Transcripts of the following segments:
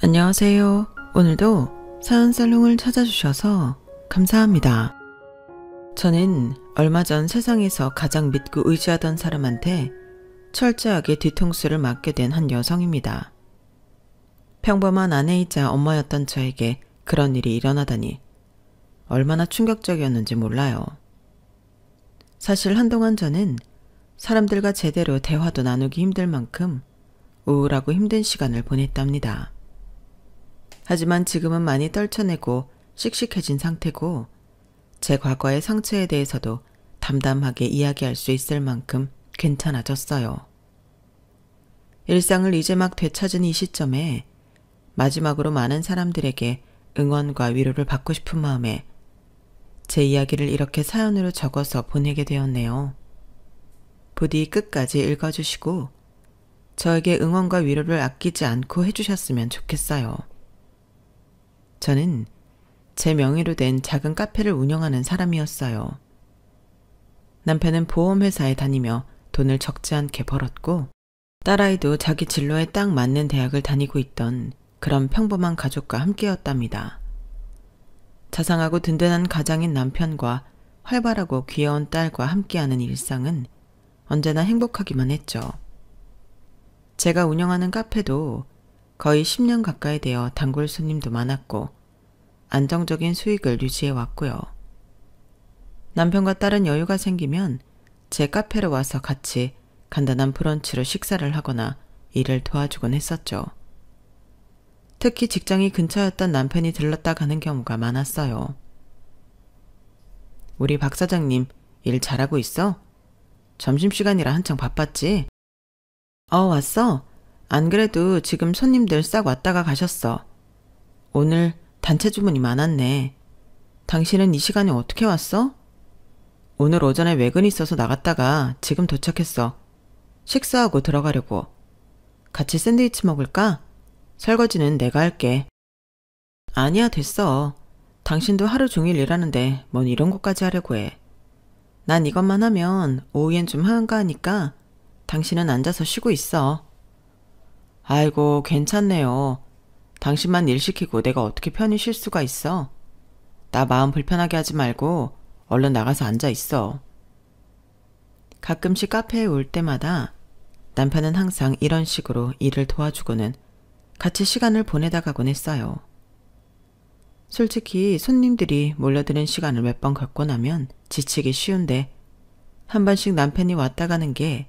안녕하세요. 오늘도 사연살롱을 찾아주셔서 감사합니다. 저는 얼마 전 세상에서 가장 믿고 의지하던 사람한테 철저하게 뒤통수를 맞게 된 한 여성입니다. 평범한 아내이자 엄마였던 저에게 그런 일이 일어나다니 얼마나 충격적이었는지 몰라요. 사실 한동안 저는 사람들과 제대로 대화도 나누기 힘들 만큼 우울하고 힘든 시간을 보냈답니다. 하지만 지금은 많이 떨쳐내고 씩씩해진 상태고 제 과거의 상처에 대해서도 담담하게 이야기할 수 있을 만큼 괜찮아졌어요. 일상을 이제 막 되찾은 이 시점에 마지막으로 많은 사람들에게 응원과 위로를 받고 싶은 마음에 제 이야기를 이렇게 사연으로 적어서 보내게 되었네요. 부디 끝까지 읽어주시고 저에게 응원과 위로를 아끼지 않고 해주셨으면 좋겠어요. 저는 제 명의로 된 작은 카페를 운영하는 사람이었어요. 남편은 보험회사에 다니며 돈을 적지 않게 벌었고 딸아이도 자기 진로에 딱 맞는 대학을 다니고 있던 그런 평범한 가족과 함께였답니다. 자상하고 든든한 가장인 남편과 활발하고 귀여운 딸과 함께하는 일상은 언제나 행복하기만 했죠. 제가 운영하는 카페도 거의 10년 가까이 되어 단골 손님도 많았고 안정적인 수익을 유지해 왔고요. 남편과 딸은 여유가 생기면 제 카페로 와서 같이 간단한 브런치로 식사를 하거나 일을 도와주곤 했었죠. 특히 직장이 근처였던 남편이 들렀다 가는 경우가 많았어요. 우리 박 사장님 일 잘하고 있어? 점심시간이라 한창 바빴지? 왔어. 안 그래도 지금 손님들 싹 왔다가 가셨어. 오늘 단체 주문이 많았네. 당신은 이 시간에 어떻게 왔어? 오늘 오전에 외근 있어서 나갔다가 지금 도착했어. 식사하고 들어가려고. 같이 샌드위치 먹을까? 설거지는 내가 할게. 아니야, 됐어. 당신도 하루 종일 일하는데 뭔 이런 것까지 하려고 해. 난 이것만 하면 오후엔 좀 한가하니까 당신은 앉아서 쉬고 있어. 아이고, 괜찮네요. 당신만 일 시키고 내가 어떻게 편히 쉴 수가 있어. 나 마음 불편하게 하지 말고 얼른 나가서 앉아 있어. 가끔씩 카페에 올 때마다 남편은 항상 이런 식으로 일을 도와주고는 같이 시간을 보내다 가곤 했어요. 솔직히 손님들이 몰려드는 시간을 몇 번 겪고 나면 지치기 쉬운데 한 번씩 남편이 왔다 가는 게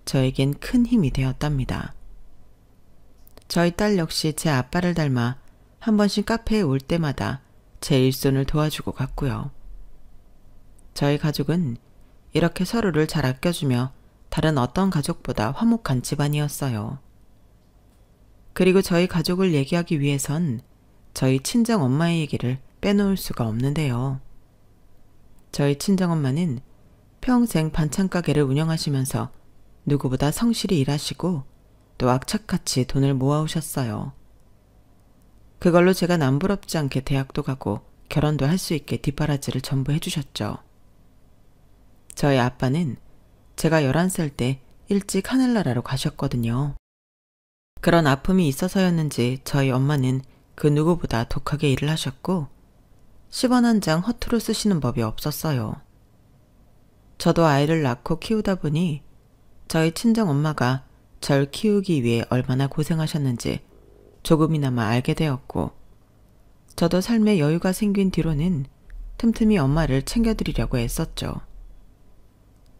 저에겐 큰 힘이 되었답니다. 저희 딸 역시 제 아빠를 닮아 한 번씩 카페에 올 때마다 제 일손을 도와주고 갔고요. 저희 가족은 이렇게 서로를 잘 아껴주며 다른 어떤 가족보다 화목한 집안이었어요. 그리고 저희 가족을 얘기하기 위해선 저희 친정엄마의 얘기를 빼놓을 수가 없는데요. 저희 친정엄마는 평생 반찬 가게를 운영하시면서 누구보다 성실히 일하시고 또 악착같이 돈을 모아오셨어요. 그걸로 제가 남부럽지 않게 대학도 가고 결혼도 할 수 있게 뒷바라지를 전부 해주셨죠. 저희 아빠는 제가 11살 때 일찍 하늘나라로 가셨거든요. 그런 아픔이 있어서였는지 저희 엄마는 그 누구보다 독하게 일을 하셨고 10원 한 장 허투루 쓰시는 법이 없었어요. 저도 아이를 낳고 키우다 보니 저희 친정엄마가 절 키우기 위해 얼마나 고생하셨는지 조금이나마 알게 되었고 저도 삶에 여유가 생긴 뒤로는 틈틈이 엄마를 챙겨드리려고 애썼죠.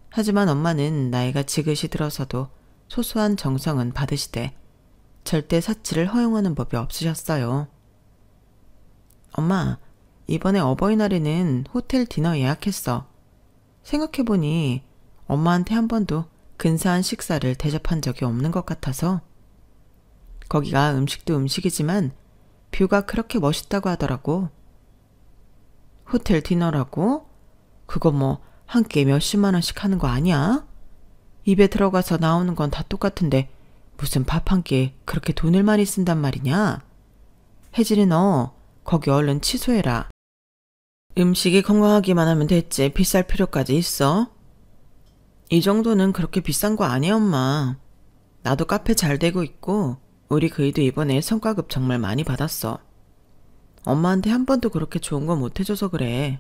하지만 엄마는 나이가 지긋이 들어서도 소소한 정성은 받으시되 절대 사치를 허용하는 법이 없으셨어요. 엄마, 이번에 어버이날에는 호텔 디너 예약했어. 생각해보니 엄마한테 한 번도 근사한 식사를 대접한 적이 없는 것 같아서. 거기가 음식도 음식이지만 뷰가 그렇게 멋있다고 하더라고. 호텔 디너라고? 그거 뭐 한 끼에 몇십만 원씩 하는 거 아니야? 입에 들어가서 나오는 건 다 똑같은데 무슨 밥 한 끼에 그렇게 돈을 많이 쓴단 말이냐? 혜진이 너 거기 얼른 취소해라. 음식이 건강하기만 하면 됐지 비쌀 필요까지 있어? 이 정도는 그렇게 비싼 거 아니야, 엄마. 나도 카페 잘 되고 있고 우리 그이도 이번에 성과급 정말 많이 받았어. 엄마한테 한 번도 그렇게 좋은 거 못 해줘서 그래.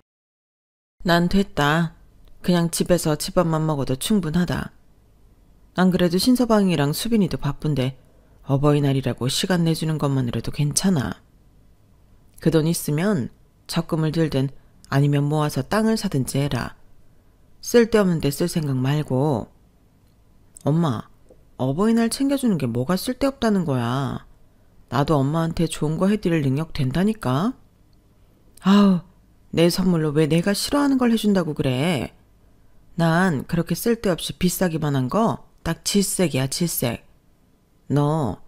난 됐다. 그냥 집에서 집밥만 먹어도 충분하다. 안 그래도 신서방이랑 수빈이도 바쁜데 어버이날이라고 시간 내주는 것만으로도 괜찮아. 그 돈 있으면 적금을 들든 아니면 모아서 땅을 사든지 해라. 쓸데없는 데 쓸 생각 말고. 엄마, 어버이날 챙겨주는 게 뭐가 쓸데없다는 거야. 나도 엄마한테 좋은 거 해드릴 능력 된다니까. 아우, 내 선물로 왜 내가 싫어하는 걸 해준다고 그래. 난 그렇게 쓸데없이 비싸기만 한 거 딱 질색이야, 질색. 너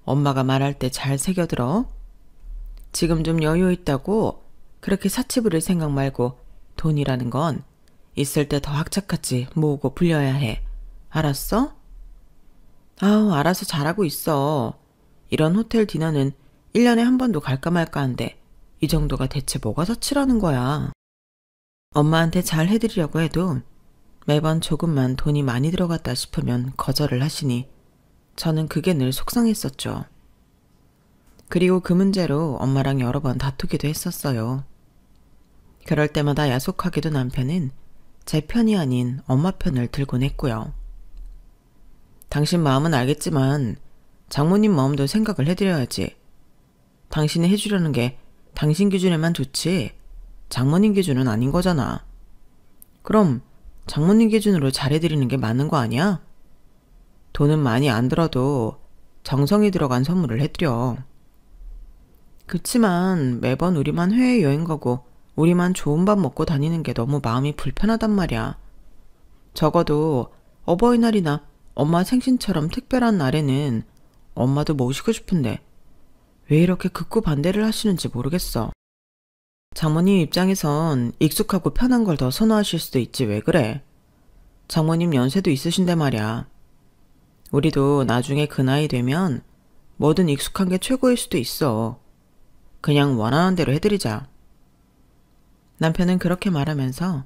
엄마가 말할 때 잘 새겨들어. 지금 좀 여유 있다고 그렇게 사치 부릴 생각 말고 돈이라는 건 있을 때 더 악착같이 모으고 불려야 해. 알았어? 아우, 알아서 잘하고 있어. 이런 호텔 디너는 1년에 한 번도 갈까 말까 한데 이 정도가 대체 뭐가 사치라는 거야. 엄마한테 잘 해드리려고 해도 매번 조금만 돈이 많이 들어갔다 싶으면 거절을 하시니 저는 그게 늘 속상했었죠. 그리고 그 문제로 엄마랑 여러 번 다투기도 했었어요. 그럴 때마다 야속하게도 남편은 제 편이 아닌 엄마 편을 들곤 했고요. 당신 마음은 알겠지만 장모님 마음도 생각을 해드려야지. 당신이 해주려는 게 당신 기준에만 좋지 장모님 기준은 아닌 거잖아. 그럼 장모님 기준으로 잘해드리는 게 맞는 거 아니야? 돈은 많이 안 들어도 정성이 들어간 선물을 해드려. 그치만 매번 우리만 해외여행 가고 우리만 좋은 밥 먹고 다니는 게 너무 마음이 불편하단 말이야. 적어도 어버이날이나 엄마 생신처럼 특별한 날에는 엄마도 모시고 싶은데 왜 이렇게 극구 반대를 하시는지 모르겠어. 장모님 입장에선 익숙하고 편한 걸 더 선호하실 수도 있지 왜 그래. 장모님 연세도 있으신데 말이야. 우리도 나중에 그 나이 되면 뭐든 익숙한 게 최고일 수도 있어. 그냥 원하는 대로 해드리자. 남편은 그렇게 말하면서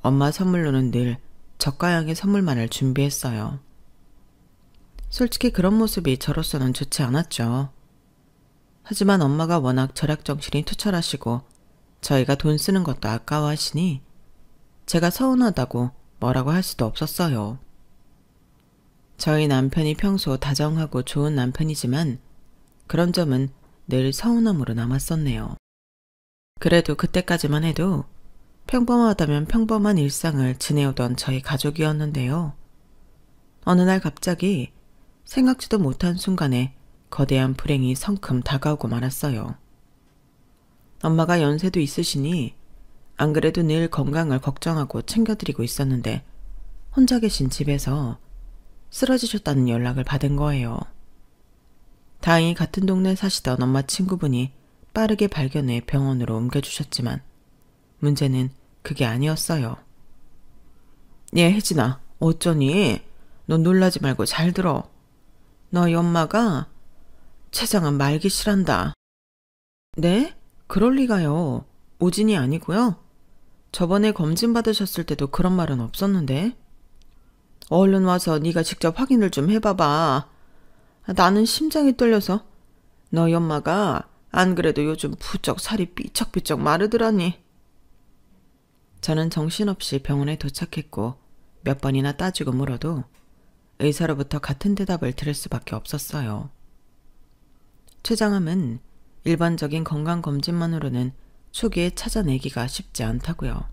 엄마 선물로는 늘 저가형의 선물만을 준비했어요. 솔직히 그런 모습이 저로서는 좋지 않았죠. 하지만 엄마가 워낙 절약정신이 투철하시고 저희가 돈 쓰는 것도 아까워하시니 제가 서운하다고 뭐라고 할 수도 없었어요. 저희 남편이 평소 다정하고 좋은 남편이지만 그런 점은 늘 서운함으로 남았었네요. 그래도 그때까지만 해도 평범하다면 평범한 일상을 지내오던 저희 가족이었는데요. 어느 날 갑자기 생각지도 못한 순간에 거대한 불행이 성큼 다가오고 말았어요. 엄마가 연세도 있으시니 안 그래도 늘 건강을 걱정하고 챙겨드리고 있었는데 혼자 계신 집에서 쓰러지셨다는 연락을 받은 거예요. 다행히 같은 동네에 사시던 엄마 친구분이 빠르게 발견해 병원으로 옮겨주셨지만 문제는 그게 아니었어요. 얘 혜진아, 어쩌니? 너 놀라지 말고 잘 들어. 너희 엄마가 췌장암 말기실한다. 네? 그럴 리가요. 오진이 아니고요. 저번에 검진 받으셨을 때도 그런 말은 없었는데. 얼른 와서 네가 직접 확인을 좀 해봐봐. 나는 심장이 떨려서. 너희 엄마가 안 그래도 요즘 부쩍 살이 삐쩍삐쩍 마르더라니. 저는 정신없이 병원에 도착했고 몇 번이나 따지고 물어도 의사로부터 같은 대답을 들을 수밖에 없었어요. 췌장암은 일반적인 건강검진만으로는 초기에 찾아내기가 쉽지 않다고요.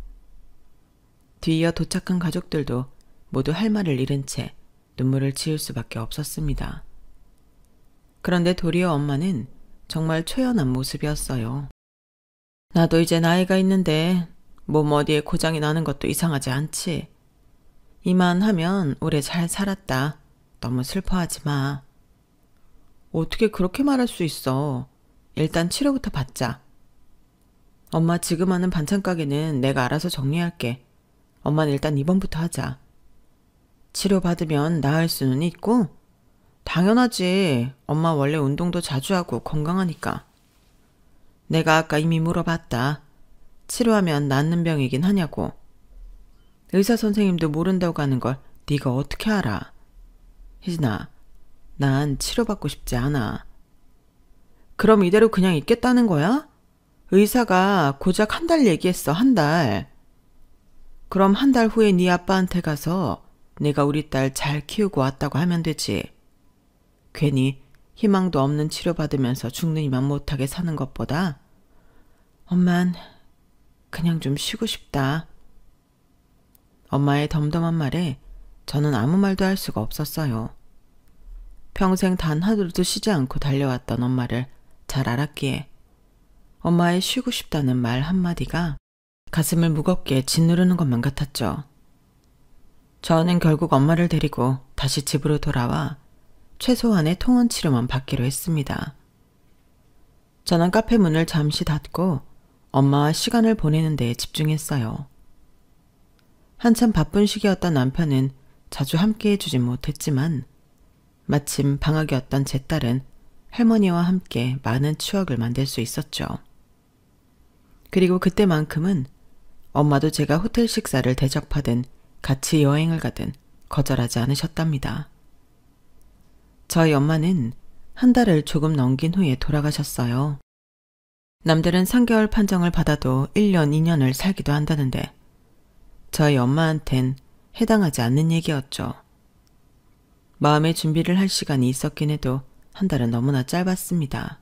뒤이어 도착한 가족들도 모두 할 말을 잃은 채 눈물을 지을 수밖에 없었습니다. 그런데 도리어 엄마는 정말 초연한 모습이었어요. 나도 이제 나이가 있는데 몸 어디에 고장이 나는 것도 이상하지 않지. 이만하면 오래 잘 살았다. 너무 슬퍼하지 마. 어떻게 그렇게 말할 수 있어. 일단 치료부터 받자. 엄마 지금 하는 반찬 가게는 내가 알아서 정리할게. 엄마는 일단 입원부터 하자. 치료받으면 나을 수는 있고? 당연하지. 엄마 원래 운동도 자주 하고 건강하니까. 내가 아까 이미 물어봤다. 치료하면 낫는 병이긴 하냐고. 의사 선생님도 모른다고 하는 걸 네가 어떻게 알아? 혜진아, 난 치료받고 싶지 않아. 그럼 이대로 그냥 있겠다는 거야? 의사가 고작 1달 얘기했어, 1달. 그럼 1달 후에 네 아빠한테 가서 내가 우리 딸 잘 키우고 왔다고 하면 되지. 괜히 희망도 없는 치료받으면서 죽느니만 못하게 사는 것보다 엄만 그냥 좀 쉬고 싶다. 엄마의 덤덤한 말에 저는 아무 말도 할 수가 없었어요. 평생 단 하루도 쉬지 않고 달려왔던 엄마를 잘 알았기에 엄마의 쉬고 싶다는 말 한마디가 가슴을 무겁게 짓누르는 것만 같았죠. 저는 결국 엄마를 데리고 다시 집으로 돌아와 최소한의 통원 치료만 받기로 했습니다. 저는 카페 문을 잠시 닫고 엄마와 시간을 보내는 데에 집중했어요. 한참 바쁜 시기였던 남편은 자주 함께 해주진 못했지만 마침 방학이었던 제 딸은 할머니와 함께 많은 추억을 만들 수 있었죠. 그리고 그때만큼은 엄마도 제가 호텔 식사를 대접하든 같이 여행을 가든 거절하지 않으셨답니다. 저희 엄마는 1달을 조금 넘긴 후에 돌아가셨어요. 남들은 3개월 판정을 받아도 1년, 2년을 살기도 한다는데 저희 엄마한텐 해당하지 않는 얘기였죠. 마음의 준비를 할 시간이 있었긴 해도 1달은 너무나 짧았습니다.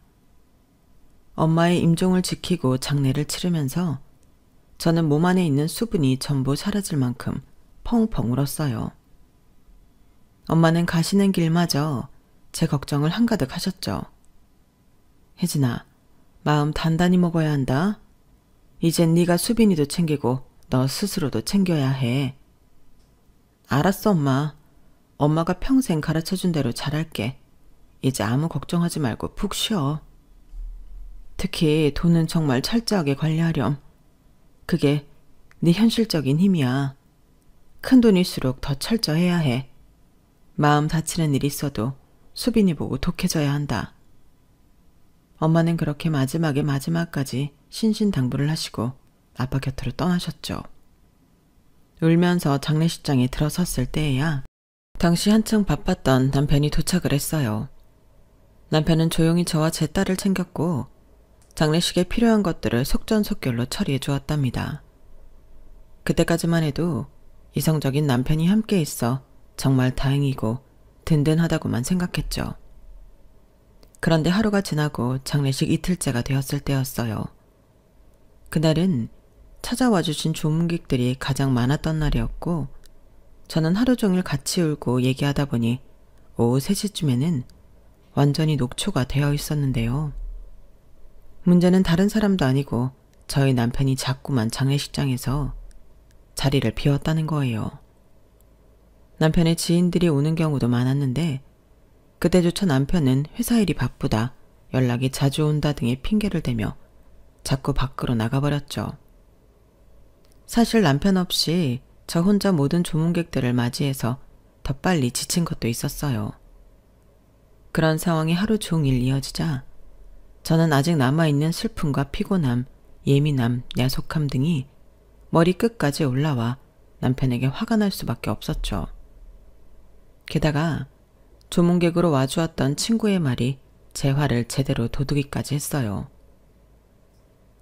엄마의 임종을 지키고 장례를 치르면서 저는 몸 안에 있는 수분이 전부 사라질 만큼 펑펑 울었어요. 엄마는 가시는 길마저 제 걱정을 한가득 하셨죠. 혜진아, 마음 단단히 먹어야 한다. 이젠 네가 수빈이도 챙기고 너 스스로도 챙겨야 해. 알았어, 엄마. 엄마가 평생 가르쳐준 대로 잘할게. 이제 아무 걱정하지 말고 푹 쉬어. 특히 돈은 정말 철저하게 관리하렴. 그게 네 현실적인 힘이야. 큰 돈일수록 더 철저해야 해. 마음 다치는 일이 있어도 수빈이 보고 독해져야 한다. 엄마는 그렇게 마지막까지 신신당부를 하시고 아빠 곁으로 떠나셨죠. 울면서 장례식장에 들어섰을 때에야 당시 한창 바빴던 남편이 도착을 했어요. 남편은 조용히 저와 제 딸을 챙겼고 장례식에 필요한 것들을 속전속결로 처리해 주었답니다. 그때까지만 해도 이성적인 남편이 함께 있어 정말 다행이고 든든하다고만 생각했죠. 그런데 하루가 지나고 장례식 이틀째가 되었을 때였어요. 그날은 찾아와 주신 조문객들이 가장 많았던 날이었고 저는 하루 종일 같이 울고 얘기하다 보니 오후 3시쯤에는 완전히 녹초가 되어 있었는데요. 문제는 다른 사람도 아니고 저희 남편이 자꾸만 장례식장에서 자리를 비웠다는 거예요. 남편의 지인들이 오는 경우도 많았는데 그때조차 남편은 회사 일이 바쁘다, 연락이 자주 온다 등의 핑계를 대며 자꾸 밖으로 나가버렸죠. 사실 남편 없이 저 혼자 모든 조문객들을 맞이해서 더 빨리 지친 것도 있었어요. 그런 상황이 하루 종일 이어지자 저는 아직 남아있는 슬픔과 피곤함, 예민함, 야속함 등이 머리끝까지 올라와 남편에게 화가 날 수밖에 없었죠. 게다가 조문객으로 와주었던 친구의 말이 제 화를 제대로 돋우기까지 했어요.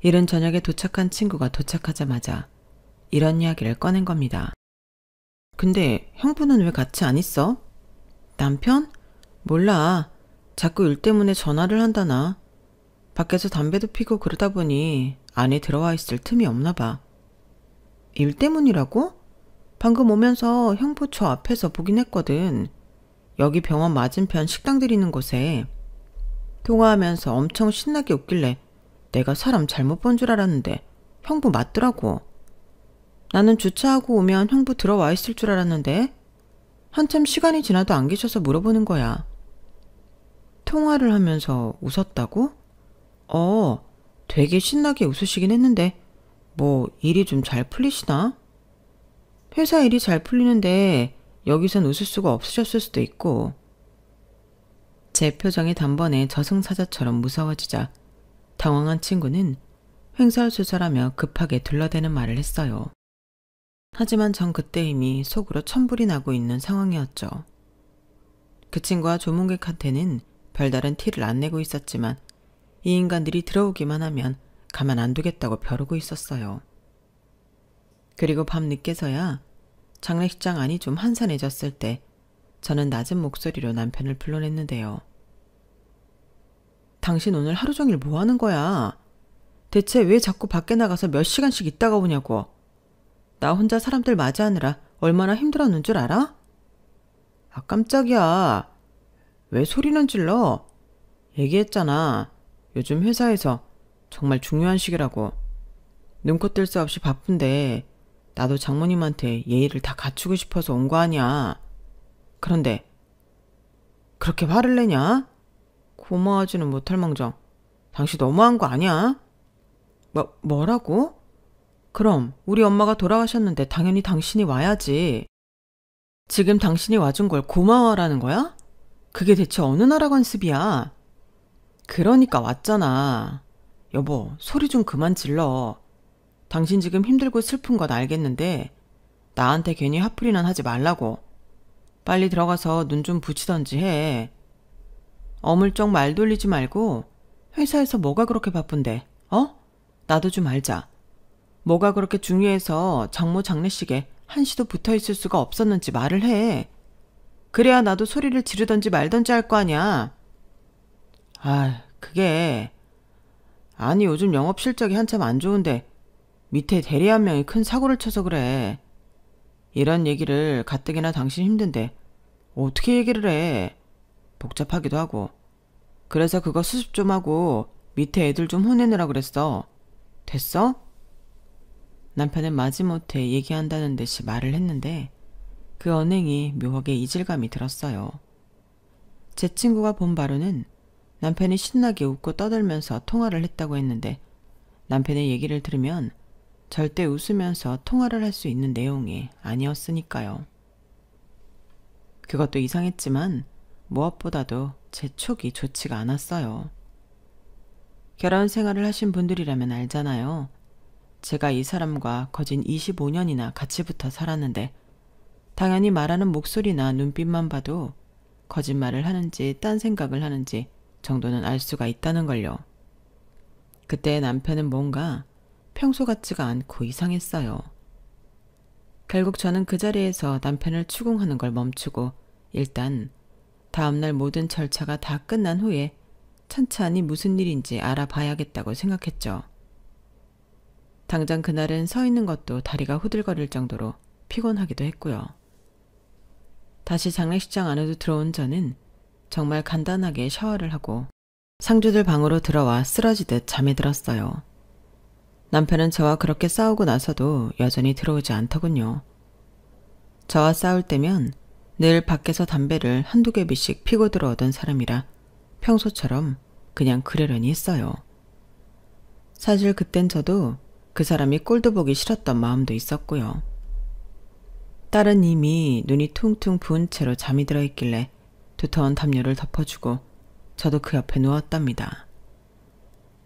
이른 저녁에 도착한 친구가 도착하자마자 이런 이야기를 꺼낸 겁니다. 근데 형부는 왜 같이 안 있어? 남편? 몰라. 자꾸 일 때문에 전화를 한다나. 밖에서 담배도 피고 그러다 보니 안에 들어와 있을 틈이 없나 봐. 일 때문이라고? 방금 오면서 형부 저 앞에서 보긴 했거든. 여기 병원 맞은편 식당들 있는 곳에. 통화하면서 엄청 신나게 웃길래 내가 사람 잘못 본 줄 알았는데 형부 맞더라고. 나는 주차하고 오면 형부 들어와 있을 줄 알았는데 한참 시간이 지나도 안 계셔서 물어보는 거야. 통화를 하면서 웃었다고? 되게 신나게 웃으시긴 했는데 뭐 일이 좀 잘 풀리시나? 회사 일이 잘 풀리는데 여기선 웃을 수가 없으셨을 수도 있고. 제 표정이 단번에 저승사자처럼 무서워지자 당황한 친구는 횡설수설하며 급하게 둘러대는 말을 했어요. 하지만 전 그때 이미 속으로 천불이 나고 있는 상황이었죠. 그 친구와 조문객한테는 별다른 티를 안 내고 있었지만 이 인간들이 들어오기만 하면 가만 안 두겠다고 벼르고 있었어요. 그리고 밤 늦게서야 장례식장 안이 좀 한산해졌을 때 저는 낮은 목소리로 남편을 불러냈는데요. 당신 오늘 하루 종일 뭐 하는 거야? 대체 왜 자꾸 밖에 나가서 몇 시간씩 있다가 오냐고. 나 혼자 사람들 맞이하느라 얼마나 힘들었는 줄 알아? 아, 깜짝이야. 왜 소리는 질러? 얘기했잖아. 요즘 회사에서 정말 중요한 시기라고. 눈코 뜰 새 없이 바쁜데 나도 장모님한테 예의를 다 갖추고 싶어서 온 거 아니야. 그런데 그렇게 화를 내냐? 고마워하지는 못할 망정. 당신 너무한 거 아니야? 뭐라고? 그럼 우리 엄마가 돌아가셨는데 당연히 당신이 와야지. 지금 당신이 와준 걸 고마워하라는 거야? 그게 대체 어느 나라 관습이야? 그러니까 왔잖아. 여보, 소리 좀 그만 질러. 당신 지금 힘들고 슬픈 건 알겠는데 나한테 괜히 화풀이는 하지 말라고. 빨리 들어가서 눈 좀 붙이던지 해. 어물쩍 말 돌리지 말고 회사에서 뭐가 그렇게 바쁜데, 어? 나도 좀 알자. 뭐가 그렇게 중요해서 장모 장례식에 한시도 붙어있을 수가 없었는지 말을 해. 그래야 나도 소리를 지르던지 말던지 할 거 아니야. 아, 그게... 아니, 요즘 영업 실적이 한참 안 좋은데 밑에 대리 한 명이 큰 사고를 쳐서 그래. 이런 얘기를 가뜩이나 당신 힘든데 어떻게 얘기를 해. 복잡하기도 하고. 그래서 그거 수습 좀 하고 밑에 애들 좀 혼내느라 그랬어. 됐어? 남편은 마지못해 얘기한다는 듯이 말을 했는데 그 언행이 묘하게 이질감이 들었어요. 제 친구가 본 바로는 남편이 신나게 웃고 떠들면서 통화를 했다고 했는데 남편의 얘기를 들으면 절대 웃으면서 통화를 할 수 있는 내용이 아니었으니까요. 그것도 이상했지만 무엇보다도 제 촉이 좋지가 않았어요. 결혼 생활을 하신 분들이라면 알잖아요. 제가 이 사람과 거진 25년이나 같이 붙어 살았는데 당연히 말하는 목소리나 눈빛만 봐도 거짓말을 하는지 딴 생각을 하는지 정도는 알 수가 있다는 걸요. 그때 남편은 뭔가 평소 같지가 않고 이상했어요. 결국 저는 그 자리에서 남편을 추궁하는 걸 멈추고 일단 다음날 모든 절차가 다 끝난 후에 찬찬히 무슨 일인지 알아봐야겠다고 생각했죠. 당장 그날은 서 있는 것도 다리가 후들거릴 정도로 피곤하기도 했고요. 다시 장례식장 안으로 들어온 저는 정말 간단하게 샤워를 하고 상주들 방으로 들어와 쓰러지듯 잠에 들었어요. 남편은 저와 그렇게 싸우고 나서도 여전히 들어오지 않더군요. 저와 싸울 때면 늘 밖에서 담배를 한두 개비씩 피고 들어오던 사람이라 평소처럼 그냥 그러려니 했어요. 사실 그땐 저도 그 사람이 꼴도 보기 싫었던 마음도 있었고요. 딸은 이미 눈이 퉁퉁 부은 채로 잠이 들어있길래 두터운 담요를 덮어주고 저도 그 옆에 누웠답니다.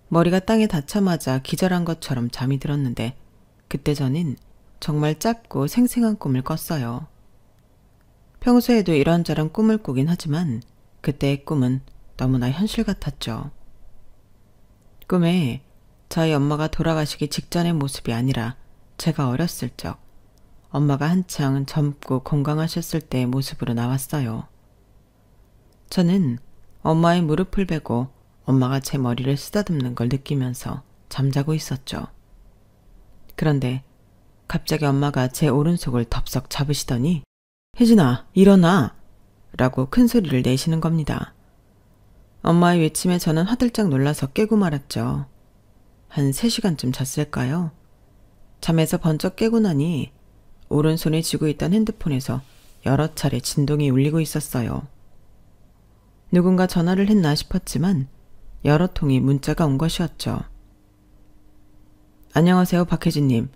머리가 땅에 닿자마자 기절한 것처럼 잠이 들었는데 그때 저는 정말 짧고 생생한 꿈을 꿨어요. 평소에도 이런저런 꿈을 꾸긴 하지만 그때의 꿈은 너무나 현실 같았죠. 꿈에 저희 엄마가 돌아가시기 직전의 모습이 아니라 제가 어렸을 적 엄마가 한창 젊고 건강하셨을 때의 모습으로 나왔어요. 저는 엄마의 무릎을 베고 엄마가 제 머리를 쓰다듬는 걸 느끼면서 잠자고 있었죠. 그런데 갑자기 엄마가 제 오른손을 덥석 잡으시더니 혜진아, 일어나! 라고 큰 소리를 내시는 겁니다. 엄마의 외침에 저는 화들짝 놀라서 깨고 말았죠. 한 3시간쯤 잤을까요? 잠에서 번쩍 깨고 나니 오른손에 쥐고 있던 핸드폰에서 여러 차례 진동이 울리고 있었어요. 누군가 전화를 했나 싶었지만 여러 통의 문자가 온 것이었죠. 안녕하세요, 박혜진님.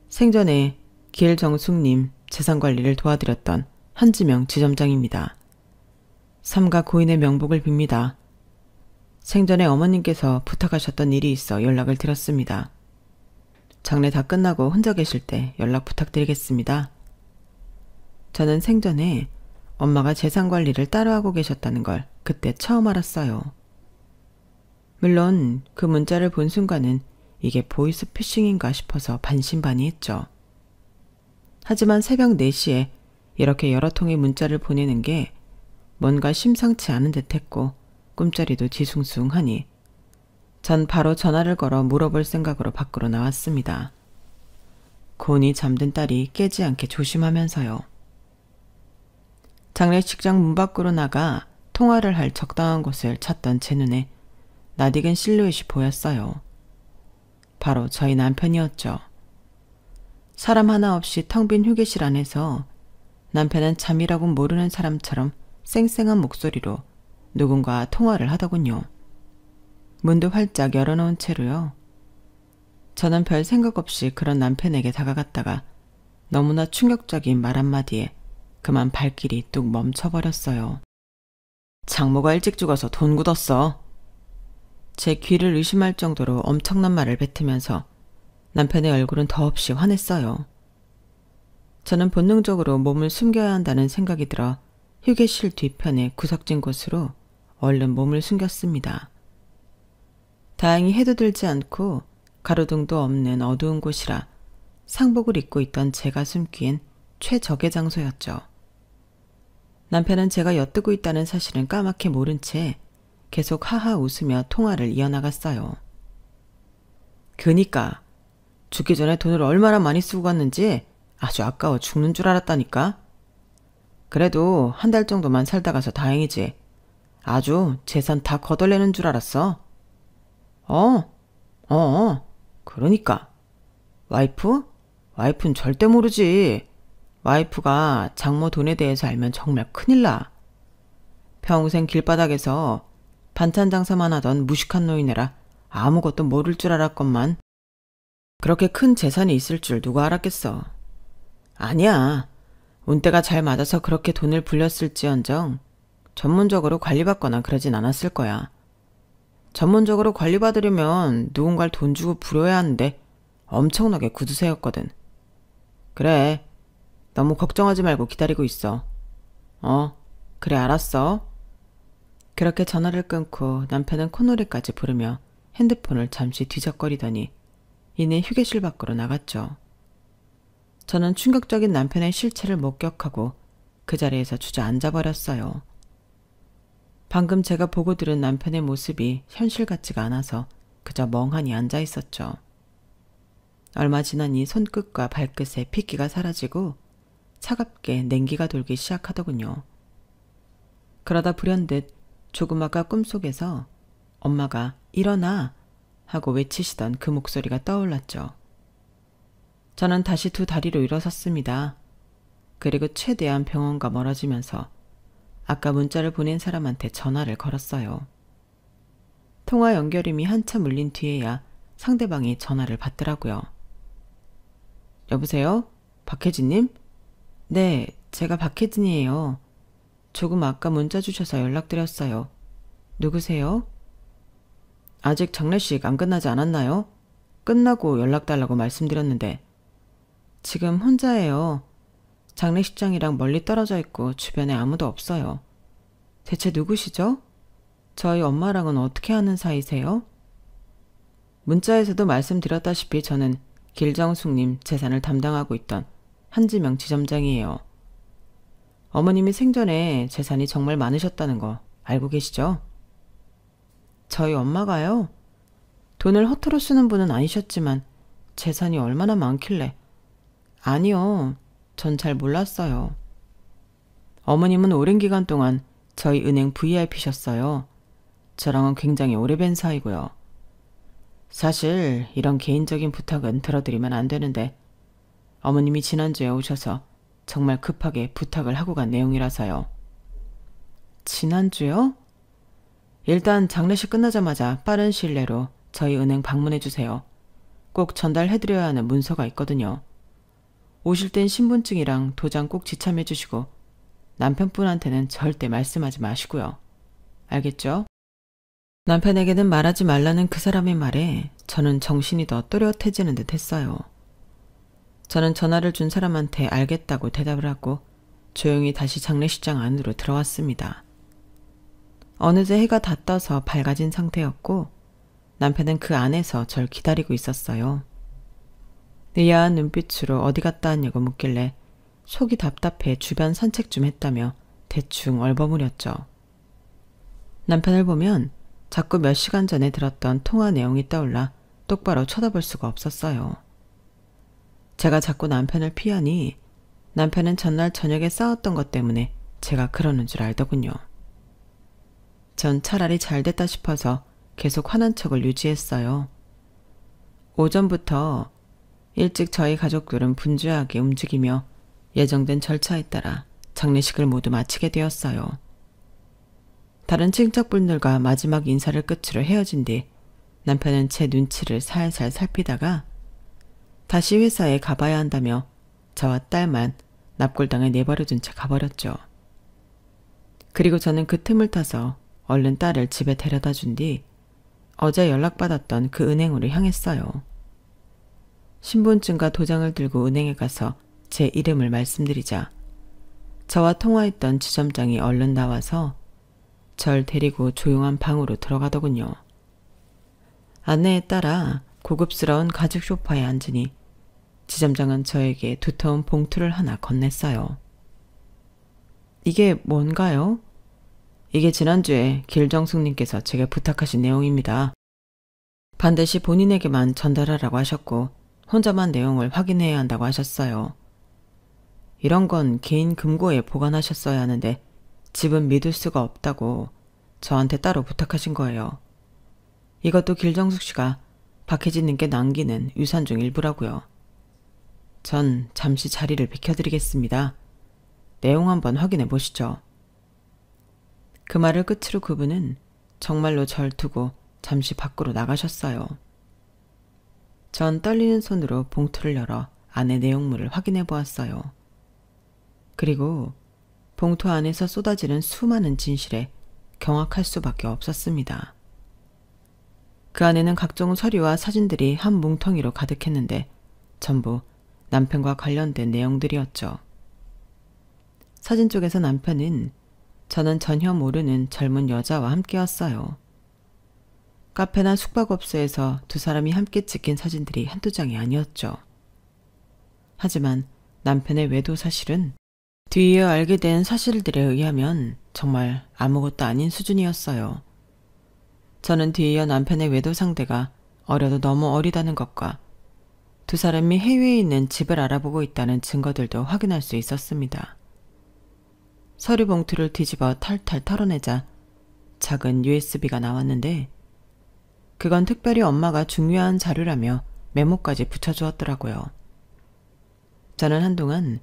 생전에 길정숙님 재산관리를 도와드렸던 한지명 지점장입니다. 삼가 고인의 명복을 빕니다. 생전에 어머님께서 부탁하셨던 일이 있어 연락을 드렸습니다. 장례 다 끝나고 혼자 계실 때 연락 부탁드리겠습니다. 저는 생전에 엄마가 재산 관리를 따로 하고 계셨다는 걸 그때 처음 알았어요. 물론 그 문자를 본 순간은 이게 보이스피싱인가 싶어서 반신반의했죠. 하지만 새벽 4시에 이렇게 여러 통의 문자를 보내는 게 뭔가 심상치 않은 듯했고 꿈자리도 뒤숭숭하니 전 바로 전화를 걸어 물어볼 생각으로 밖으로 나왔습니다. 곤히 잠든 딸이 깨지 않게 조심하면서요. 장례식장 문 밖으로 나가 통화를 할 적당한 곳을 찾던 제 눈에 낯익은 실루엣이 보였어요. 바로 저희 남편이었죠. 사람 하나 없이 텅 빈 휴게실 안에서 남편은 잠이라고 모르는 사람처럼 쌩쌩한 목소리로 누군가 통화를 하더군요. 문도 활짝 열어놓은 채로요. 저는 별 생각 없이 그런 남편에게 다가갔다가 너무나 충격적인 말 한마디에 그만 발길이 뚝 멈춰버렸어요. 장모가 일찍 죽어서 돈 굳었어. 제 귀를 의심할 정도로 엄청난 말을 뱉으면서 남편의 얼굴은 더없이 환했어요. 저는 본능적으로 몸을 숨겨야 한다는 생각이 들어 휴게실 뒤편의 구석진 곳으로 얼른 몸을 숨겼습니다. 다행히 해도 들지 않고 가로등도 없는 어두운 곳이라 상복을 입고 있던 제가 숨기엔 최적의 장소였죠. 남편은 제가 엿듣고 있다는 사실은 까맣게 모른 채 계속 하하 웃으며 통화를 이어나갔어요. 그니까 죽기 전에 돈을 얼마나 많이 쓰고 갔는지 아주 아까워 죽는 줄 알았다니까. 그래도 한 달 정도만 살다 가서 다행이지. 아주 재산 다 거덜내는 줄 알았어. 그러니까. 와이프는 절대 모르지. 와이프가 장모 돈에 대해서 알면 정말 큰일 나. 평생 길바닥에서 반찬 장사만 하던 무식한 노인네라 아무것도 모를 줄 알았건만. 그렇게 큰 재산이 있을 줄 누가 알았겠어. 아니야. 운때가 잘 맞아서 그렇게 돈을 불렸을지언정 전문적으로 관리받거나 그러진 않았을 거야. 전문적으로 관리받으려면 누군가를 돈 주고 부려야 하는데 엄청나게 구두쇠였거든. 그래. 너무 걱정하지 말고 기다리고 있어. 그래 알았어. 그렇게 전화를 끊고 남편은 콧노래까지 부르며 핸드폰을 잠시 뒤적거리더니 이내 휴게실 밖으로 나갔죠. 저는 충격적인 남편의 실체를 목격하고 그 자리에서 주저앉아버렸어요. 방금 제가 보고 들은 남편의 모습이 현실 같지가 않아서 그저 멍하니 앉아있었죠. 얼마 지나니 손끝과 발끝에 핏기가 사라지고 차갑게 냉기가 돌기 시작하더군요. 그러다 불현듯 조금 아까 꿈속에서 엄마가 일어나 하고 외치시던 그 목소리가 떠올랐죠. 저는 다시 두 다리로 일어섰습니다. 그리고 최대한 병원과 멀어지면서 아까 문자를 보낸 사람한테 전화를 걸었어요. 통화 연결음이 한참 울린 뒤에야 상대방이 전화를 받더라고요. 여보세요? 박혜진님? 네, 제가 박혜진이에요. 조금 아까 문자 주셔서 연락드렸어요. 누구세요? 아직 장례식 안 끝나지 않았나요? 끝나고 연락달라고 말씀드렸는데. 지금 혼자예요. 장례식장이랑 멀리 떨어져 있고 주변에 아무도 없어요. 대체 누구시죠? 저희 엄마랑은 어떻게 하는 사이세요? 문자에서도 말씀드렸다시피 저는 길정숙님 재산을 담당하고 있던 한지명 지점장이에요. 어머님이 생전에 재산이 정말 많으셨다는 거 알고 계시죠? 저희 엄마가요? 돈을 허투루 쓰는 분은 아니셨지만 재산이 얼마나 많길래. 아니요. 전 잘 몰랐어요. 어머님은 오랜 기간 동안 저희 은행 VIP셨어요. 저랑은 굉장히 오래된 사이고요. 사실 이런 개인적인 부탁은 들어드리면 안 되는데 어머님이 지난주에 오셔서 정말 급하게 부탁을 하고 간 내용이라서요. 지난주요? 일단 장례식 끝나자마자 빠른 시일 내로 저희 은행 방문해 주세요. 꼭 전달해드려야 하는 문서가 있거든요. 오실 땐 신분증이랑 도장 꼭 지참해 주시고 남편분한테는 절대 말씀하지 마시고요. 알겠죠? 남편에게는 말하지 말라는 그 사람의 말에 저는 정신이 더 또렷해지는 듯 했어요. 저는 전화를 준 사람한테 알겠다고 대답을 하고 조용히 다시 장례식장 안으로 들어왔습니다. 어느새 해가 다 떠서 밝아진 상태였고 남편은 그 안에서 절 기다리고 있었어요. 의아한 눈빛으로 어디 갔다 왔냐고 묻길래 속이 답답해 주변 산책 좀 했다며 대충 얼버무렸죠. 남편을 보면 자꾸 몇 시간 전에 들었던 통화 내용이 떠올라 똑바로 쳐다볼 수가 없었어요. 제가 자꾸 남편을 피하니 남편은 전날 저녁에 싸웠던 것 때문에 제가 그러는 줄 알더군요. 전 차라리 잘 됐다 싶어서 계속 화난 척을 유지했어요. 오전부터 일찍 저희 가족들은 분주하게 움직이며 예정된 절차에 따라 장례식을 모두 마치게 되었어요. 다른 친척분들과 마지막 인사를 끝으로 헤어진 뒤 남편은 제 눈치를 살살 살피다가 다시 회사에 가봐야 한다며 저와 딸만 납골당에 내버려둔 채 가버렸죠. 그리고 저는 그 틈을 타서 얼른 딸을 집에 데려다 준 뒤 어제 연락받았던 그 은행으로 향했어요. 신분증과 도장을 들고 은행에 가서 제 이름을 말씀드리자 저와 통화했던 지점장이 얼른 나와서 절 데리고 조용한 방으로 들어가더군요. 안내에 따라 고급스러운 가죽 소파에 앉으니 지점장은 저에게 두터운 봉투를 하나 건넸어요. 이게 뭔가요? 이게 지난주에 길정숙님께서 제게 부탁하신 내용입니다. 반드시 본인에게만 전달하라고 하셨고 혼자만 내용을 확인해야 한다고 하셨어요. 이런 건 개인 금고에 보관하셨어야 하는데 집은 믿을 수가 없다고 저한테 따로 부탁하신 거예요. 이것도 길정숙 씨가 박혜진님께 남기는 유산 중 일부라고요. 전 잠시 자리를 비켜드리겠습니다. 내용 한번 확인해 보시죠. 그 말을 끝으로 그분은 정말로 절 두고 잠시 밖으로 나가셨어요. 전 떨리는 손으로 봉투를 열어 안의 내용물을 확인해 보았어요. 그리고 봉투 안에서 쏟아지는 수많은 진실에 경악할 수밖에 없었습니다. 그 안에는 각종 서류와 사진들이 한 뭉텅이로 가득했는데 전부 남편과 관련된 내용들이었죠. 사진 쪽에서 남편은 저는 전혀 모르는 젊은 여자와 함께였어요. 카페나 숙박업소에서 두 사람이 함께 찍힌 사진들이 한두 장이 아니었죠. 하지만 남편의 외도 사실은 뒤이어 알게 된 사실들에 의하면 정말 아무것도 아닌 수준이었어요. 저는 뒤이어 남편의 외도 상대가 어려도 너무 어리다는 것과 두 사람이 해외에 있는 집을 알아보고 있다는 증거들도 확인할 수 있었습니다. 서류 봉투를 뒤집어 탈탈 털어내자 작은 USB가 나왔는데 그건 특별히 엄마가 중요한 자료라며 메모까지 붙여주었더라고요. 저는 한동안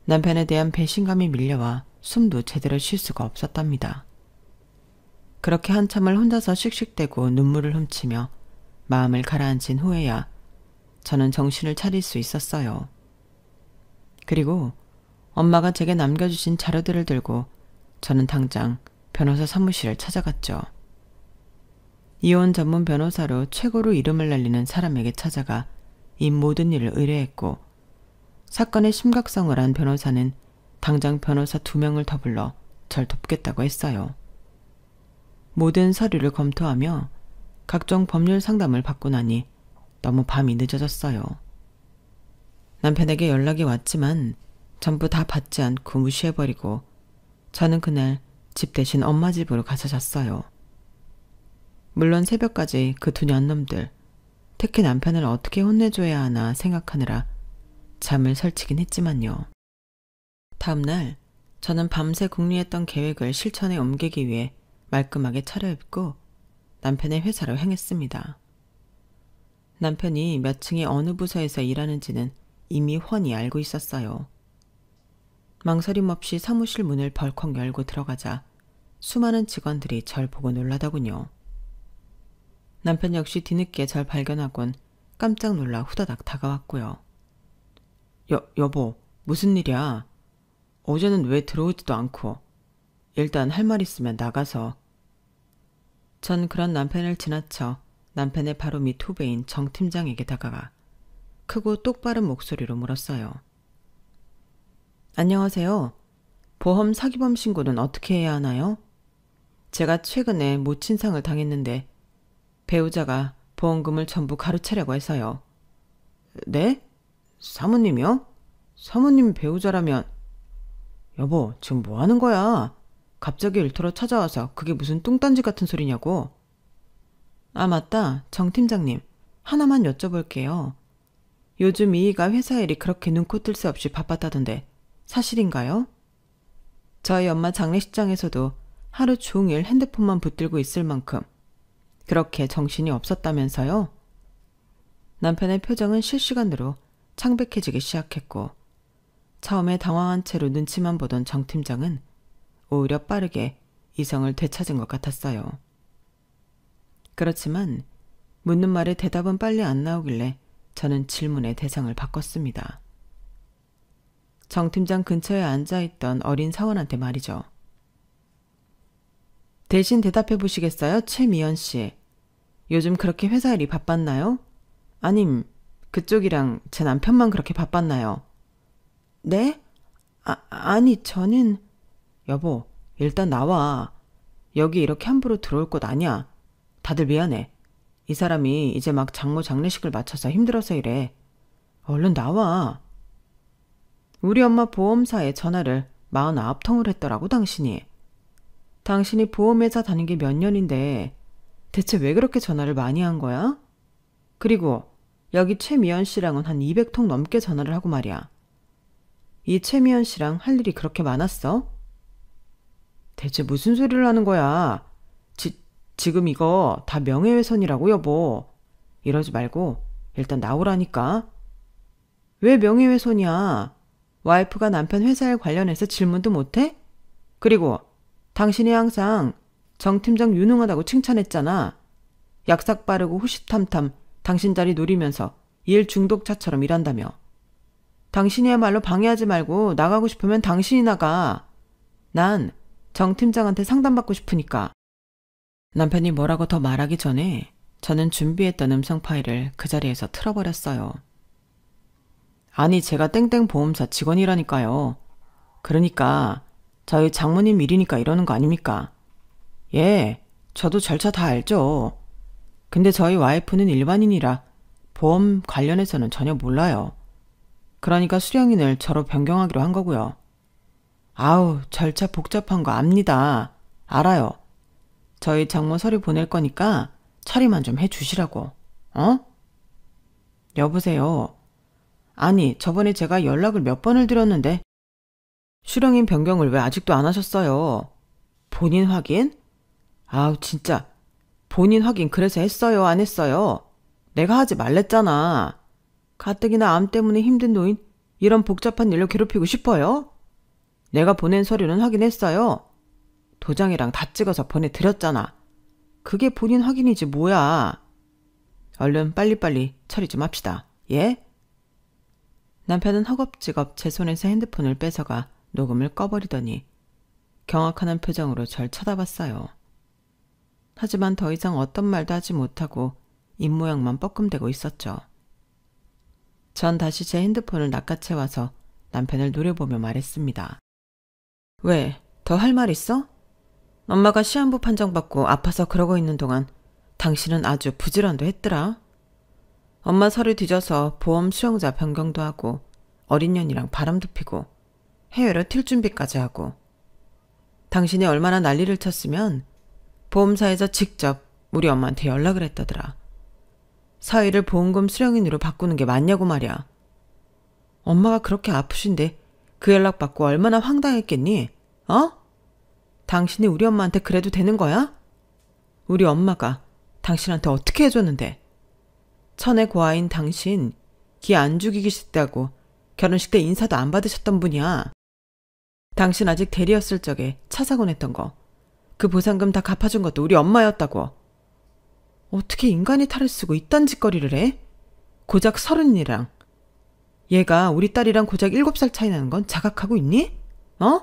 남편에 대한 배신감이 밀려와 숨도 제대로 쉴 수가 없었답니다. 그렇게 한참을 혼자서 씩씩대고 눈물을 훔치며 마음을 가라앉힌 후에야 저는 정신을 차릴 수 있었어요. 그리고 엄마가 제게 남겨주신 자료들을 들고 저는 당장 변호사 사무실을 찾아갔죠. 이혼 전문 변호사로 최고로 이름을 날리는 사람에게 찾아가 이 모든 일을 의뢰했고 사건의 심각성을 안 변호사는 당장 변호사 2명을 더 불러 절 돕겠다고 했어요. 모든 서류를 검토하며 각종 법률 상담을 받고 나니 너무 밤이 늦어졌어요. 남편에게 연락이 왔지만 전부 다 받지 않고 무시해버리고 저는 그날 집 대신 엄마 집으로 가서 잤어요. 물론 새벽까지 그 두 년놈들, 특히 남편을 어떻게 혼내줘야 하나 생각하느라 잠을 설치긴 했지만요. 다음날 저는 밤새 궁리했던 계획을 실천에 옮기기 위해 말끔하게 차려입고 남편의 회사로 향했습니다. 남편이 몇 층의 어느 부서에서 일하는지는 이미 훤히 알고 있었어요. 망설임 없이 사무실 문을 벌컥 열고 들어가자 수많은 직원들이 절 보고 놀라더군요. 남편 역시 뒤늦게 절 발견하곤 깜짝 놀라 후다닥 다가왔고요. 여보, 무슨 일이야? 어제는 왜 들어오지도 않고. 일단 할 말 있으면 나가서. 전 그런 남편을 지나쳐 남편의 바로 밑 후배인 정 팀장에게 다가가 크고 똑바른 목소리로 물었어요. 안녕하세요. 보험 사기범 신고는 어떻게 해야 하나요? 제가 최근에 모친상을 당했는데 배우자가 보험금을 전부 가로채려고 해서요. 네? 사모님이요? 사모님 배우자라면... 여보, 지금 뭐 하는 거야? 갑자기 일터로 찾아와서 그게 무슨 뚱딴지 같은 소리냐고. 아, 맞다. 정 팀장님. 하나만 여쭤볼게요. 요즘 이희가 회사 일이 그렇게 눈코 뜰 새 없이 바빴다던데 사실인가요? 저희 엄마 장례식장에서도 하루 종일 핸드폰만 붙들고 있을 만큼 그렇게 정신이 없었다면서요? 남편의 표정은 실시간으로 창백해지기 시작했고 처음에 당황한 채로 눈치만 보던 정 팀장은 오히려 빠르게 이성을 되찾은 것 같았어요. 그렇지만 묻는 말에 대답은 빨리 안 나오길래 저는 질문의 대상을 바꿨습니다. 정 팀장 근처에 앉아있던 어린 사원한테 말이죠. 대신 대답해 보시겠어요? 최미연 씨. 요즘 그렇게 회사 일이 바빴나요? 아님 그쪽이랑 제 남편만 그렇게 바빴나요? 네? 아니 저는... 여보, 일단 나와. 여기 이렇게 함부로 들어올 곳 아니야. 다들 미안해. 이 사람이 이제 막 장모 장례식을 마쳐서 힘들어서 이래. 얼른 나와. 우리 엄마 보험사에 전화를 49통을 했더라고 당신이. 당신이 보험회사 다닌 게 몇 년인데 대체 왜 그렇게 전화를 많이 한 거야? 그리고 여기 최미연 씨랑은 한 200통 넘게 전화를 하고 말이야. 이 최미연 씨랑 할 일이 그렇게 많았어? 대체 무슨 소리를 하는 거야? 지금 이거 다 명예훼손이라고 여보. 이러지 말고 일단 나오라니까. 왜 명예훼손이야? 와이프가 남편 회사에 관련해서 질문도 못해? 그리고 당신이 항상 정 팀장 유능하다고 칭찬했잖아. 약삭 빠르고 호시탐탐 당신 자리 노리면서 일 중독자처럼 일한다며. 당신이야말로 방해하지 말고 나가고 싶으면 당신이 나가. 난 정 팀장한테 상담받고 싶으니까. 남편이 뭐라고 더 말하기 전에 저는 준비했던 음성 파일을 그 자리에서 틀어버렸어요. 아니 제가 땡땡 보험사 직원이라니까요. 그러니까 저희 장모님 일이니까 이러는 거 아닙니까? 예, 저도 절차 다 알죠. 근데 저희 와이프는 일반인이라 보험 관련해서는 전혀 몰라요. 그러니까 수령인을 저로 변경하기로 한 거고요. 아우, 절차 복잡한 거 압니다. 알아요. 저희 장모 서류 보낼 거니까 처리만 좀 해주시라고. 어? 여보세요. 아니, 저번에 제가 연락을 몇 번을 드렸는데 수령인 변경을 왜 아직도 안 하셨어요? 본인 확인? 아우, 진짜. 본인 확인 그래서 했어요, 안 했어요? 내가 하지 말랬잖아. 가뜩이나 암 때문에 힘든 노인 이런 복잡한 일로 괴롭히고 싶어요? 내가 보낸 서류는 확인했어요. 도장이랑 다 찍어서 보내드렸잖아. 그게 본인 확인이지 뭐야. 얼른 빨리빨리 처리 좀 합시다. 예? 남편은 허겁지겁 제 손에서 핸드폰을 뺏어가 녹음을 꺼버리더니 경악하는 표정으로 절 쳐다봤어요. 하지만 더 이상 어떤 말도 하지 못하고 입모양만 뻐끔대고 있었죠. 전 다시 제 핸드폰을 낚아채와서 남편을 노려보며 말했습니다. 왜? 더 할 말 있어? 엄마가 시한부 판정받고 아파서 그러고 있는 동안 당신은 아주 부지런도 했더라. 엄마 서류 뒤져서 보험 수령자 변경도 하고 어린 년이랑 바람도 피고 해외로 튈 준비까지 하고. 당신이 얼마나 난리를 쳤으면 보험사에서 직접 우리 엄마한테 연락을 했다더라. 사위를 보험금 수령인으로 바꾸는 게 맞냐고 말이야. 엄마가 그렇게 아프신데 그 연락 받고 얼마나 황당했겠니? 어? 당신이 우리 엄마한테 그래도 되는 거야? 우리 엄마가 당신한테 어떻게 해줬는데? 천의 고아인 당신 기 안 죽이기 싶다고 결혼식 때 인사도 안 받으셨던 분이야. 당신 아직 대리였을 적에 차 사고 냈던 거 그 보상금 다 갚아준 것도 우리 엄마였다고. 어떻게 인간이 탈을 쓰고 이딴 짓거리를 해? 고작 30이랑. 얘가 우리 딸이랑 고작 7살 차이 나는 건 자각하고 있니? 어?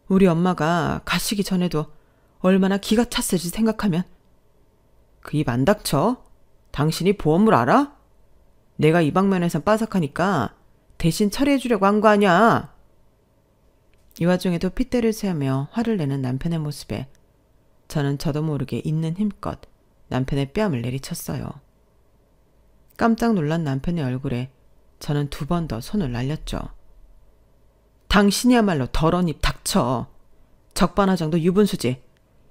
우리 엄마가 가시기 전에도 얼마나 기가 찼을지 생각하면. 그 입 안 닥쳐? 당신이 보험을 알아? 내가 이 방면에선 빠삭하니까 대신 처리해주려고 한 거 아니야. 이 와중에도 핏대를 세우며 화를 내는 남편의 모습에 저는 저도 모르게 있는 힘껏 남편의 뺨을 내리쳤어요. 깜짝 놀란 남편의 얼굴에 저는 2번 더 손을 날렸죠. 당신이야말로 더러운 입 닥쳐. 적반하장도 유분수지.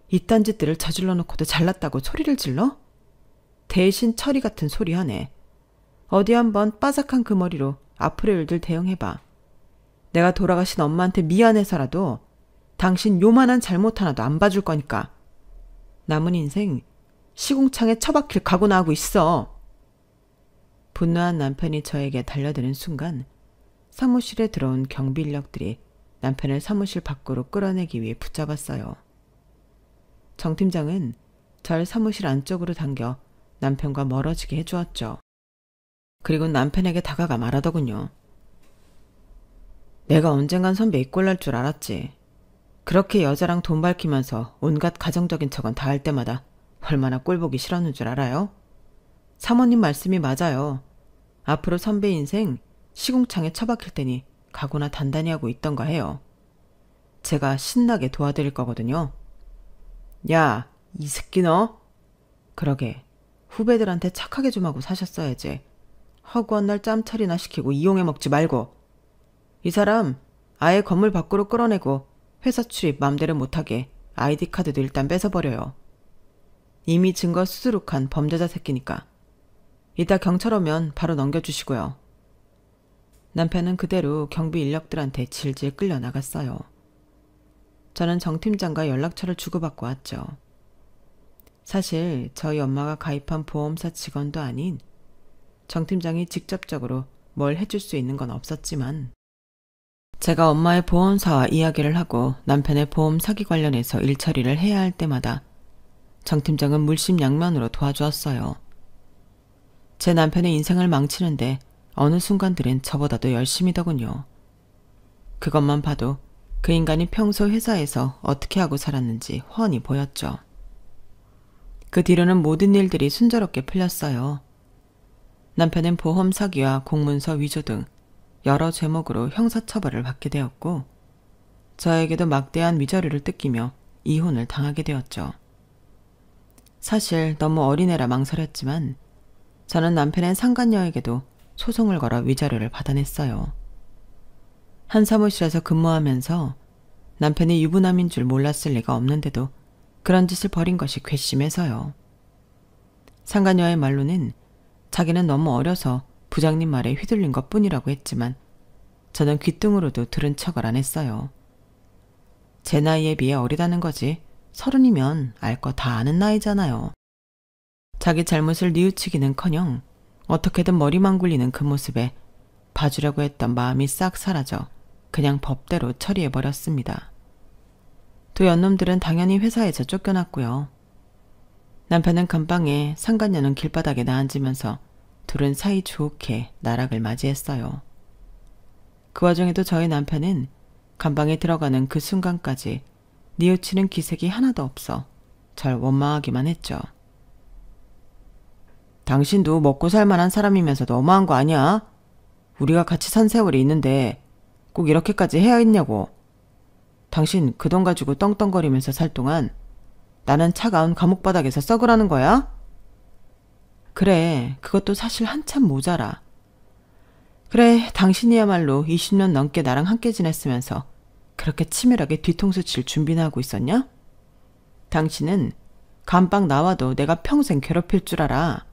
이딴 짓들을 저질러 놓고도 잘났다고 소리를 질러? 대신 철이 같은 소리 하네. 어디 한번 빠삭한 그 머리로 앞으로 일들 대응해봐. 내가 돌아가신 엄마한테 미안해서라도 당신 요만한 잘못 하나도 안 봐줄 거니까. 남은 인생 시궁창에 처박힐 각오나 하고 있어. 분노한 남편이 저에게 달려드는 순간 사무실에 들어온 경비 인력들이 남편을 사무실 밖으로 끌어내기 위해 붙잡았어요. 정 팀장은 절 사무실 안쪽으로 당겨 남편과 멀어지게 해주었죠. 그리고 남편에게 다가가 말하더군요. 내가 언젠간 선배 이꼴날 줄 알았지. 그렇게 여자랑 돈 밝히면서 온갖 가정적인 척은 다 할 때마다 얼마나 꼴보기 싫었는 줄 알아요? 사모님 말씀이 맞아요. 앞으로 선배 인생 시궁창에 처박힐 테니 각오나 단단히 하고 있던가 해요. 제가 신나게 도와드릴 거거든요. 야, 이 새끼 너. 그러게 후배들한테 착하게 좀 하고 사셨어야지. 허구한 날 짬처리나 시키고 이용해 먹지 말고. 이 사람 아예 건물 밖으로 끌어내고 회사 출입 맘대로 못하게 아이디 카드도 일단 뺏어버려요. 이미 증거 수두룩한 범죄자 새끼니까. 이따 경찰 오면 바로 넘겨주시고요. 남편은 그대로 경비 인력들한테 질질 끌려 나갔어요. 저는 정 팀장과 연락처를 주고받고 왔죠. 사실 저희 엄마가 가입한 보험사 직원도 아닌 정 팀장이 직접적으로 뭘 해줄 수 있는 건 없었지만 제가 엄마의 보험사와 이야기를 하고 남편의 보험 사기 관련해서 일 처리를 해야 할 때마다 정 팀장은 물심양면으로 도와주었어요. 제 남편의 인생을 망치는데 어느 순간들은 저보다도 열심히더군요. 그것만 봐도 그 인간이 평소 회사에서 어떻게 하고 살았는지 훤히 보였죠. 그 뒤로는 모든 일들이 순조롭게 풀렸어요. 남편은 보험 사기와 공문서 위조 등 여러 죄목으로 형사처벌을 받게 되었고 저에게도 막대한 위자료를 뜯기며 이혼을 당하게 되었죠. 사실 너무 어린애라 망설였지만 저는 남편의 상간녀에게도 소송을 걸어 위자료를 받아냈어요. 한 사무실에서 근무하면서 남편이 유부남인 줄 몰랐을 리가 없는데도 그런 짓을 벌인 것이 괘씸해서요. 상간녀의 말로는 자기는 너무 어려서 부장님 말에 휘둘린 것뿐이라고 했지만 저는 귓등으로도 들은 척을 안 했어요. 제 나이에 비해 어리다는 거지 30이면 알 거 다 아는 나이잖아요. 자기 잘못을 뉘우치기는커녕 어떻게든 머리만 굴리는 그 모습에 봐주려고 했던 마음이 싹 사라져 그냥 법대로 처리해버렸습니다. 두 연놈들은 당연히 회사에서 쫓겨났고요. 남편은 감방에 상간녀는 길바닥에 나앉으면서 둘은 사이좋게 나락을 맞이했어요. 그 와중에도 저희 남편은 감방에 들어가는 그 순간까지 뉘우치는 기색이 하나도 없어 절 원망하기만 했죠. 당신도 먹고 살만한 사람이면서 너무한 거 아니야? 우리가 같이 산 세월이 있는데 꼭 이렇게까지 해야 했냐고. 당신 그 돈 가지고 떵떵거리면서 살 동안 나는 차가운 감옥바닥에서 썩으라는 거야? 그래, 그것도 사실 한참 모자라. 그래, 당신이야말로 20년 넘게 나랑 함께 지냈으면서 그렇게 치밀하게 뒤통수 칠 준비나 하고 있었냐? 당신은 감방 나와도 내가 평생 괴롭힐 줄 알아.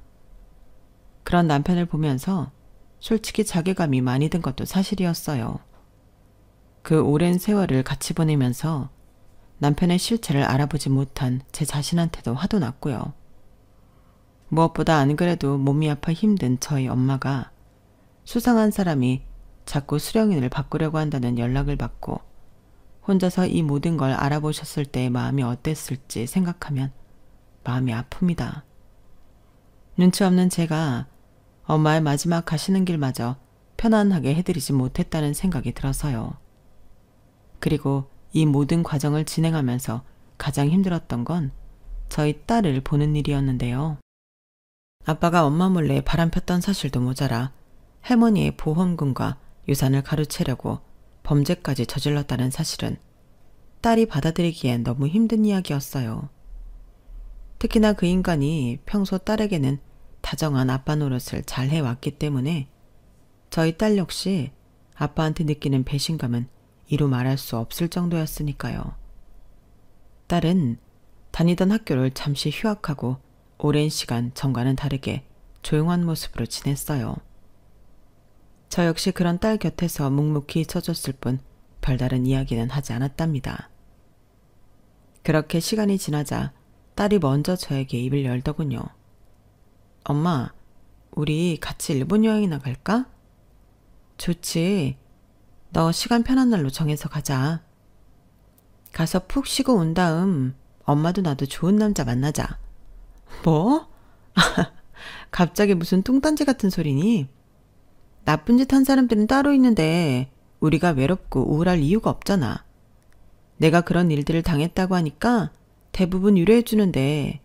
그런 남편을 보면서 솔직히 자괴감이 많이 든 것도 사실이었어요. 그 오랜 세월을 같이 보내면서 남편의 실체를 알아보지 못한 제 자신한테도 화도 났고요. 무엇보다 안 그래도 몸이 아파 힘든 저희 엄마가 수상한 사람이 자꾸 수령인을 바꾸려고 한다는 연락을 받고 혼자서 이 모든 걸 알아보셨을 때의 마음이 어땠을지 생각하면 마음이 아픕니다. 눈치 없는 제가 엄마의 마지막 가시는 길마저 편안하게 해드리지 못했다는 생각이 들어서요. 그리고 이 모든 과정을 진행하면서 가장 힘들었던 건 저희 딸을 보는 일이었는데요. 아빠가 엄마 몰래 바람 폈던 사실도 모자라 할머니의 보험금과 유산을 가로채려고 범죄까지 저질렀다는 사실은 딸이 받아들이기엔 너무 힘든 이야기였어요. 특히나 그 인간이 평소 딸에게는 다정한 아빠 노릇을 잘 해왔기 때문에 저희 딸 역시 아빠한테 느끼는 배신감은 이루 말할 수 없을 정도였으니까요. 딸은 다니던 학교를 잠시 휴학하고 오랜 시간 전과는 다르게 조용한 모습으로 지냈어요. 저 역시 그런 딸 곁에서 묵묵히 있어줬을 뿐 별다른 이야기는 하지 않았답니다. 그렇게 시간이 지나자 딸이 먼저 저에게 입을 열더군요. 엄마, 우리 같이 일본 여행이나 갈까? 좋지. 너 시간 편한 날로 정해서 가자. 가서 푹 쉬고 온 다음 엄마도 나도 좋은 남자 만나자. 뭐? 갑자기 무슨 뚱딴지 같은 소리니? 나쁜 짓 한 사람들은 따로 있는데 우리가 외롭고 우울할 이유가 없잖아. 내가 그런 일들을 당했다고 하니까 대부분 위로해 주는데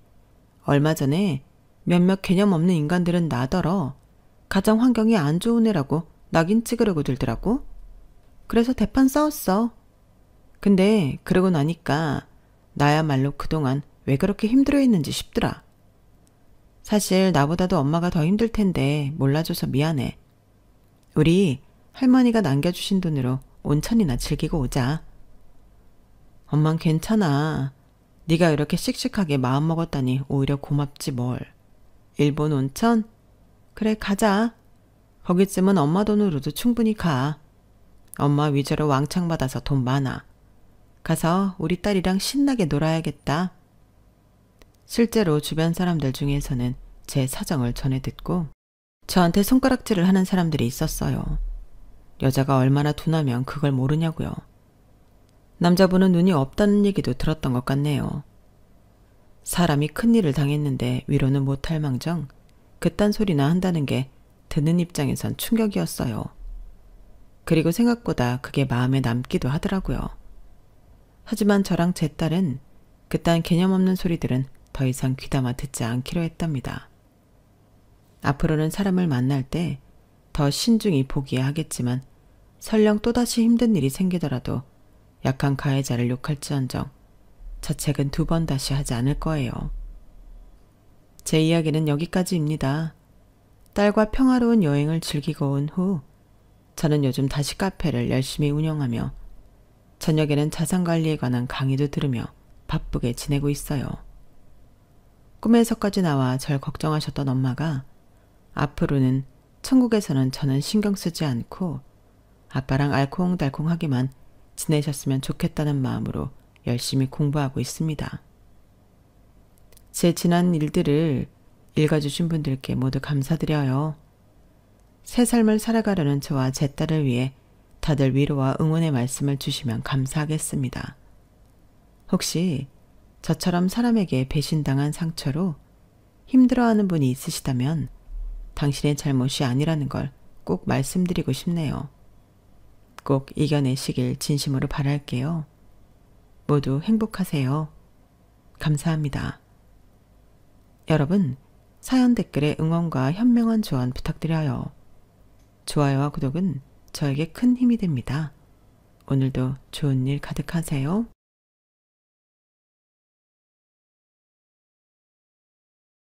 얼마 전에 몇몇 개념 없는 인간들은 나더러 가정 환경이 안 좋은 애라고 낙인 찍으려고 들더라고. 그래서 대판 싸웠어. 근데 그러고 나니까 나야말로 그동안 왜 그렇게 힘들어했는지 싶더라. 사실 나보다도 엄마가 더 힘들 텐데 몰라줘서 미안해. 우리 할머니가 남겨주신 돈으로 온천이나 즐기고 오자. 엄만 괜찮아. 네가 이렇게 씩씩하게 마음먹었다니 오히려 고맙지 뭘. 일본 온천? 그래 가자. 거기쯤은 엄마 돈으로도 충분히 가. 엄마 위자료 왕창 받아서 돈 많아. 가서 우리 딸이랑 신나게 놀아야겠다. 실제로 주변 사람들 중에서는 제 사정을 전해 듣고 저한테 손가락질을 하는 사람들이 있었어요. 여자가 얼마나 둔하면 그걸 모르냐고요. 남자분은 눈이 없다는 얘기도 들었던 것 같네요. 사람이 큰일을 당했는데 위로는 못할 망정 그딴 소리나 한다는 게 듣는 입장에선 충격이었어요. 그리고 생각보다 그게 마음에 남기도 하더라고요. 하지만 저랑 제 딸은 그딴 개념 없는 소리들은 더 이상 귀담아 듣지 않기로 했답니다. 앞으로는 사람을 만날 때 더 신중히 보기야 하겠지만 설령 또다시 힘든 일이 생기더라도 약한 가해자를 욕할지언정 자책은 2번 다시 하지 않을 거예요. 제 이야기는 여기까지입니다. 딸과 평화로운 여행을 즐기고 온 후 저는 요즘 다시 카페를 열심히 운영하며 저녁에는 자산관리에 관한 강의도 들으며 바쁘게 지내고 있어요. 꿈에서까지 나와 절 걱정하셨던 엄마가 앞으로는 천국에서는 저는 신경 쓰지 않고 아빠랑 알콩달콩하게만 지내셨으면 좋겠다는 마음으로 열심히 공부하고 있습니다. 제 지난 일들을 읽어주신 분들께 모두 감사드려요. 새 삶을 살아가려는 저와 제 딸을 위해 다들 위로와 응원의 말씀을 주시면 감사하겠습니다. 혹시 저처럼 사람에게 배신당한 상처로 힘들어하는 분이 있으시다면 당신의 잘못이 아니라는 걸 꼭 말씀드리고 싶네요. 꼭 이겨내시길 진심으로 바랄게요. 모두 행복하세요. 감사합니다. 여러분, 사연 댓글에 응원과 현명한 조언 부탁드려요. 좋아요와 구독은 저에게 큰 힘이 됩니다. 오늘도 좋은 일 가득하세요.